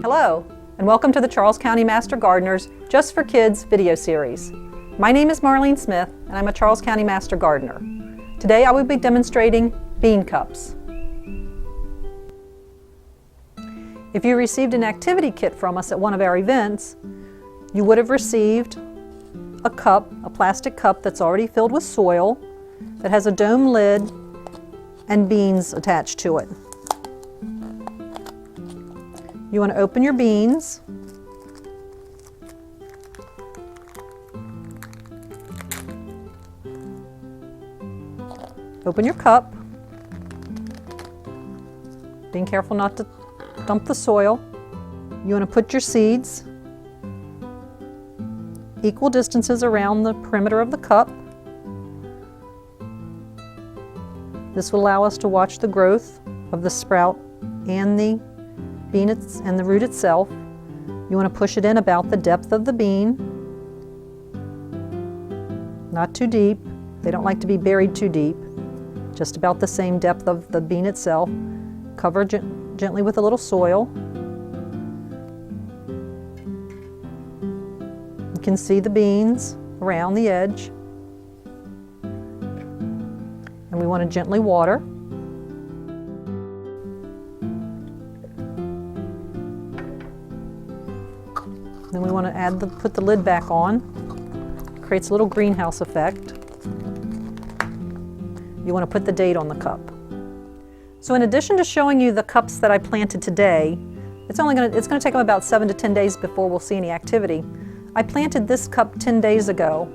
Hello, and welcome to the Charles County Master Gardeners Just for Kids video series. My name is Marlene Smith, and I'm a Charles County Master Gardener. Today I will be demonstrating bean cups. If you received an activity kit from us at one of our events, you would have received a cup, a plastic cup that's already filled with soil, that has a dome lid and beans attached to it. You want to open your beans. Open your cup. Being careful not to dump the soil. You want to put your seeds equal distances around the perimeter of the cup. This will allow us to watch the growth of the sprout and the bean and the root itself. You want to push it in about the depth of the bean, not too deep. They don't like to be buried too deep, just about the same depth of the bean itself. Cover gently with a little soil. You can see the beans around the edge, and we want to gently water. Then we want to put the lid back on. Creates a little greenhouse effect. You want to put the date on the cup. So in addition to showing you the cups that I planted today, it's going to take them about 7 to 10 days before we'll see any activity. I planted this cup 10 days ago.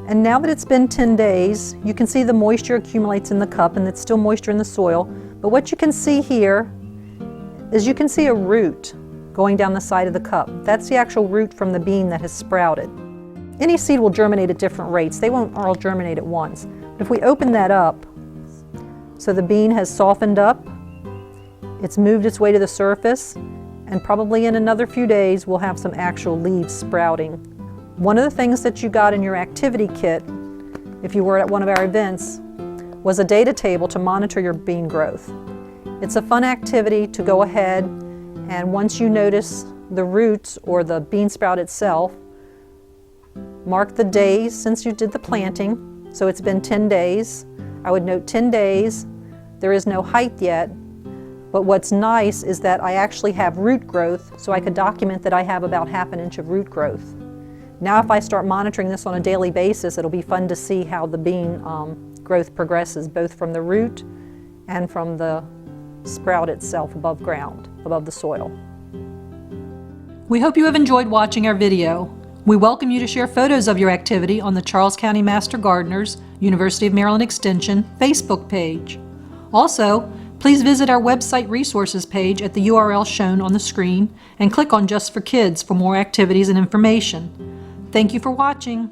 And now that it's been 10 days, you can see the moisture accumulates in the cup, and it's still moisture in the soil. But what you can see here is you can see a root going down the side of the cup. That's the actual root from the bean that has sprouted. Any seed will germinate at different rates. They won't all germinate at once. But if we open that up, so the bean has softened up, it's moved its way to the surface, and probably in another few days we'll have some actual leaves sprouting. One of the things that you got in your activity kit, if you were at one of our events, was a data table to monitor your bean growth. It's a fun activity to go ahead, and once you notice the roots or the bean sprout itself, mark the days since you did the planting. So it's been 10 days. I would note 10 days. There is no height yet, but what's nice is that I actually have root growth, so I could document that I have about ½ inch of root growth. Now if I start monitoring this on a daily basis, it'll be fun to see how the bean growth progresses, both from the root and from the sprout itself above ground, above the soil. We hope you have enjoyed watching our video. We welcome you to share photos of your activity on the Charles County Master Gardeners, University of Maryland Extension Facebook page. Also, please visit our website resources page at the URL shown on the screen and click on Just for Kids for more activities and information. Thank you for watching.